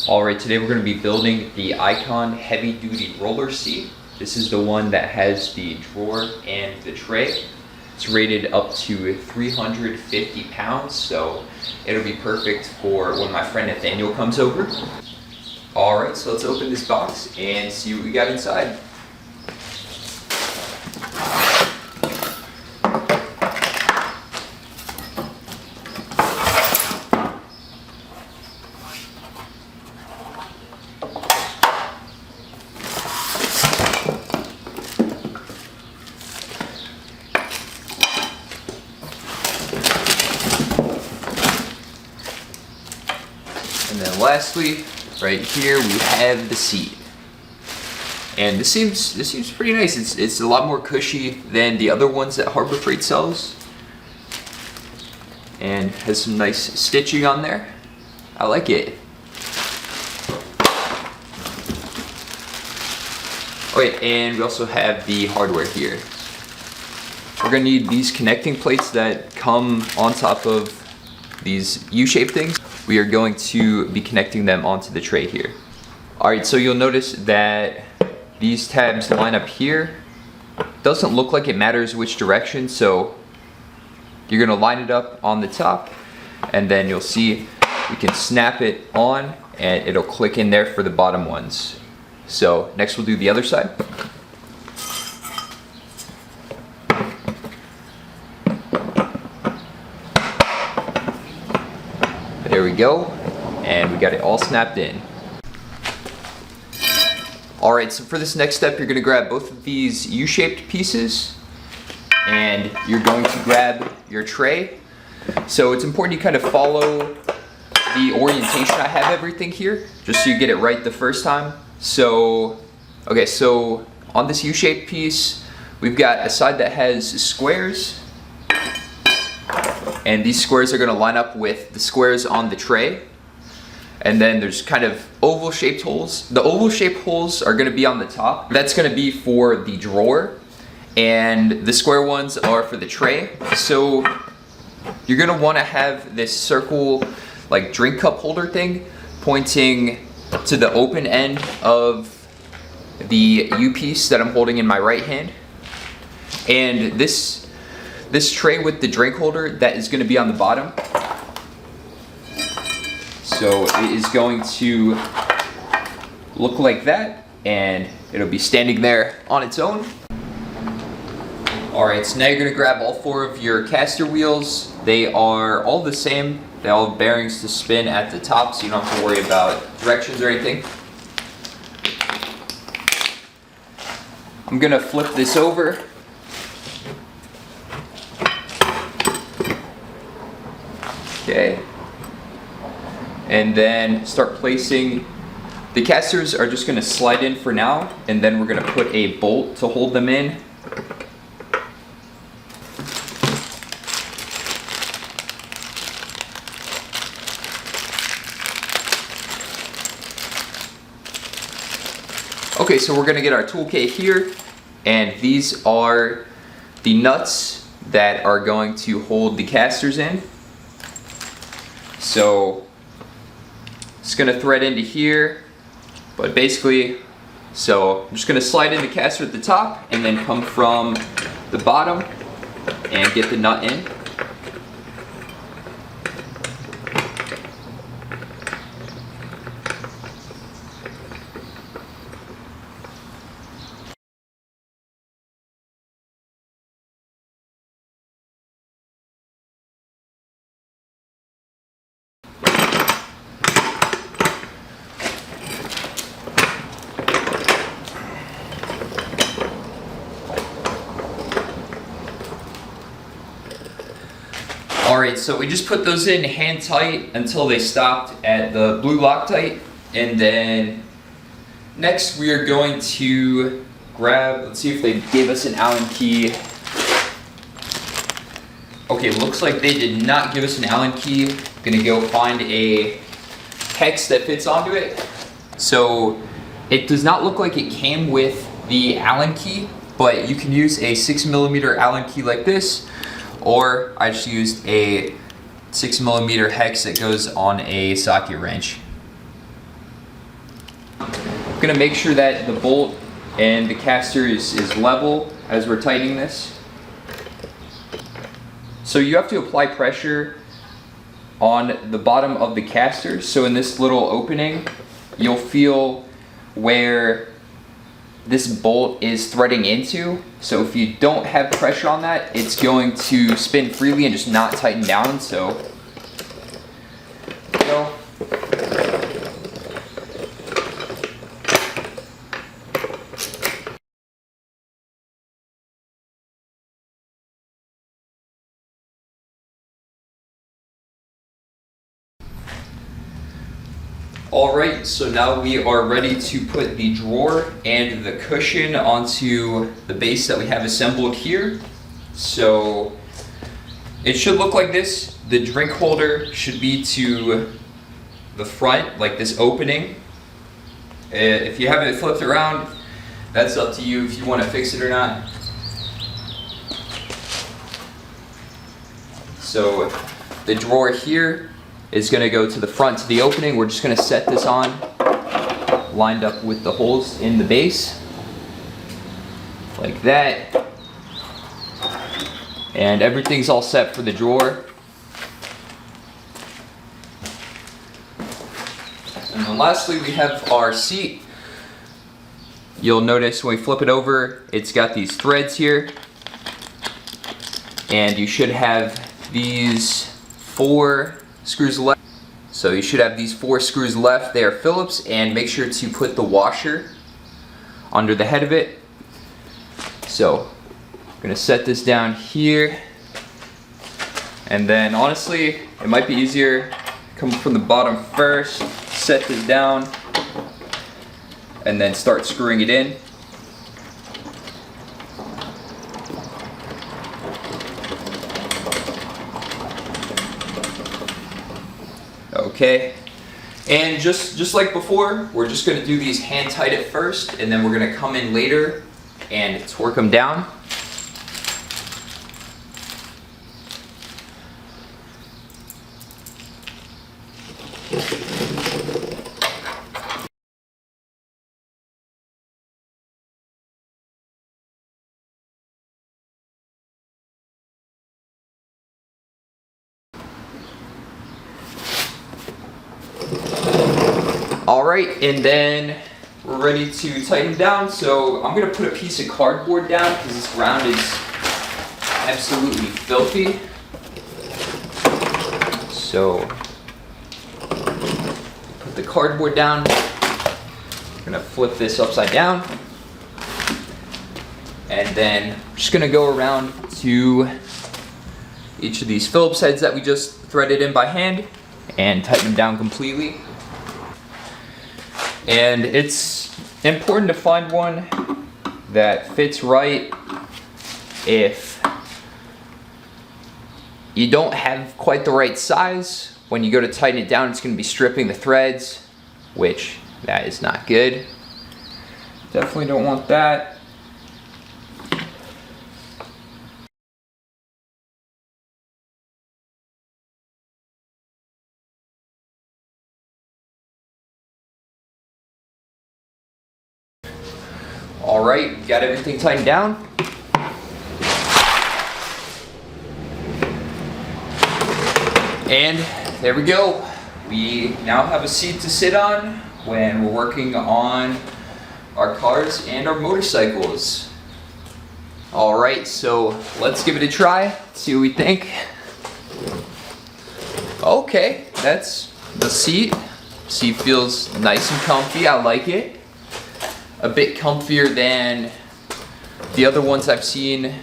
Alright, today we're going to be building the Icon Heavy Duty Roller Seat. This is the one that has the drawer and the tray. It's rated up to 350 pounds, so it'll be perfect for when my friend Nathaniel comes over. Alright, so let's open this box and see what we got inside. And then lastly, right here we have the seat. And this seems pretty nice. It's a lot more cushy than the other ones that Harbor Freight sells. And has some nice stitching on there. I like it. Okay, and we also have the hardware here. We're gonna need these connecting plates that come on top of these U-shaped things. We are going to be connecting them onto the tray here. Alright, so you'll notice that these tabs line up here. Doesn't look like it matters which direction, so you're gonna line it up on the top, and then you'll see we can snap it on and it'll click in there for the bottom ones. So next we'll do the other side. There we go, and we got it all snapped in. Alright, so for this next step, you're going to grab both of these U-shaped pieces, and you're going to grab your tray. So it's important you kind of follow the orientation I have everything here, just so you get it right the first time. So, okay, so on this U-shaped piece, we've got a side that has squares, and these squares are going to line up with the squares on the tray. And then there's kind of oval shaped holes. The oval shaped holes are going to be on the top. That's going to be for the drawer, and the square ones are for the tray. So you're going to want to have this circle like drink cup holder thing pointing to the open end of the U piece that I'm holding in my right hand. And this tray with the drink holder, that is going to be on the bottom. So it is going to look like that, and it'll be standing there on its own. Alright, so now you're going to grab all four of your caster wheels. They are all the same. They all have bearings to spin at the top, so you don't have to worry about directions or anything. I'm going to flip this over. Okay. And then start placing. The casters are just going to slide in for now, and then we're going to put a bolt to hold them in. Okay, so we're going to get our toolkit here, and these are the nuts that are going to hold the casters in. So it's going to thread into here, but basically, so I'm just going to slide in the caster at the top and then come from the bottom and get the nut in. Alright, so we just put those in hand tight until they stopped at the blue Loctite, and then next we are going to grab, let's see if they gave us an Allen key. Okay, looks like they did not give us an Allen key. I'm gonna go find a hex that fits onto it. So it does not look like it came with the Allen key, but you can use a 6mm Allen key like this, or I just used a 6mm hex that goes on a socket wrench. I'm gonna make sure that the bolt and the caster is level as we're tightening this. So you have to apply pressure on the bottom of the caster. So in this little opening, you'll feel where this bolt is threading into. So if you don't have pressure on that, it's going to spin freely and just not tighten down. So, go. Alright, so now we are ready to put the drawer and the cushion onto the base that we have assembled here. So it should look like this. The drink holder should be to the front, like this opening. If you have it flipped around, that's up to you if you want to fix it or not. So the drawer here is going to go to the front, to the opening. We're just going to set this on, lined up with the holes in the base, like that. And everything's all set for the drawer. And then lastly, we have our seat. You'll notice when we flip it over, it's got these threads here. And you should have these 4 screws left. So you should have these 4 screws left. They are Phillips, and make sure to put the washer under the head of it. So I'm gonna set this down here, and then honestly it might be easier come from the bottom first, set this down, and then start screwing it in. Okay, and just like before, we're just gonna do these hand tight at first, and then we're gonna come in later and torque them down. Alright, and then we're ready to tighten down. So I'm going to put a piece of cardboard down because this ground is absolutely filthy. So put the cardboard down. I'm going to flip this upside down. And then I'm just going to go around to each of these Phillips heads that we just threaded in by hand and tighten them down completely. And it's important to find one that fits right. If you don't have quite the right size, when you go to tighten it down, it's going to be stripping the threads, which that is not good. Definitely don't want that. All right, got everything tightened down. And there we go. We now have a seat to sit on when we're working on our cars and our motorcycles. All right, so let's give it a try, see what we think. Okay, that's the seat. Seat feels nice and comfy, I like it. A bit comfier than the other ones I've seen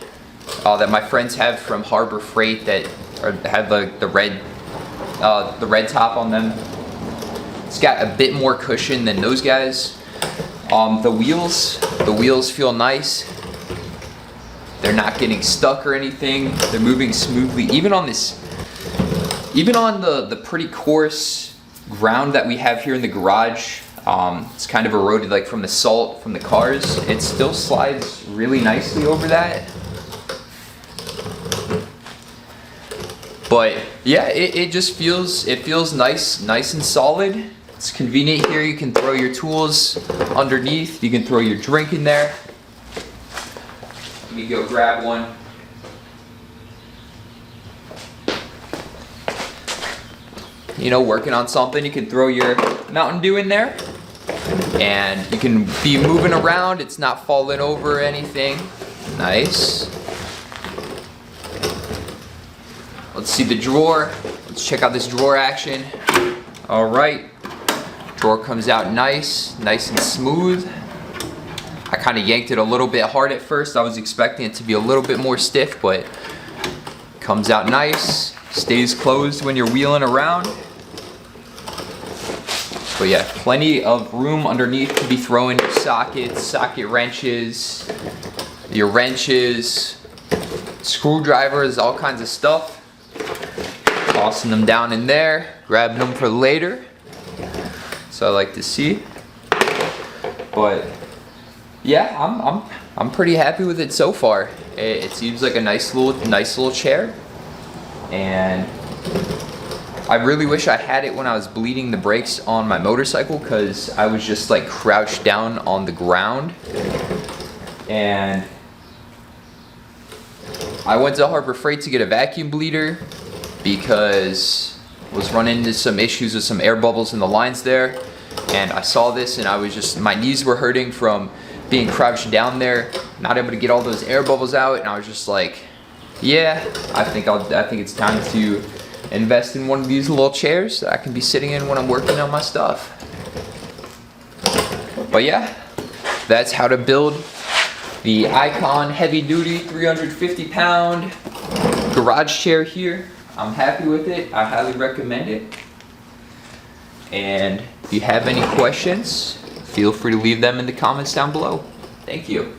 that my friends have from Harbor Freight that have the red top on them. It's got a bit more cushion than those guys. The wheels feel nice. They're not getting stuck or anything. They're moving smoothly. Even on the pretty coarse ground that we have here in the garage. It's kind of eroded like from the salt from the cars. It still slides really nicely over that. But yeah, it just feels nice and solid. It's convenient here. You can throw your tools underneath. You can throw your drink in there. Let me go grab one. You know, working on something, you can throw your Mountain Dew in there. And you can be moving around. It's not falling over or anything. Nice. Let's see the drawer. Let's check out this drawer action. All right. Drawer comes out nice and smooth. I kind of yanked it a little bit hard at first. I was expecting it to be a little bit more stiff, but comes out nice. Stays closed when you're wheeling around. But yeah, plenty of room underneath to be throwing your sockets, socket wrenches, your wrenches, screwdrivers, all kinds of stuff. Tossing them down in there, grabbing them for later. So I like to see. But yeah, I'm pretty happy with it so far. It seems like a nice little chair. And I really wish I had it when I was bleeding the brakes on my motorcycle, because I was just like crouched down on the ground. And I went to Harbor Freight to get a vacuum bleeder because I was running into some issues with some air bubbles in the lines there. And I saw this and I was just, my knees were hurting from being crouched down there, not able to get all those air bubbles out. And I was just like, yeah, I think it's time to invest in one of these little chairs that I can be sitting in when I'm working on my stuff. But yeah, that's how to build the Icon heavy duty 350 pound garage chair here. I'm happy with it. I highly recommend it. And if you have any questions, feel free to leave them in the comments down below. Thank you.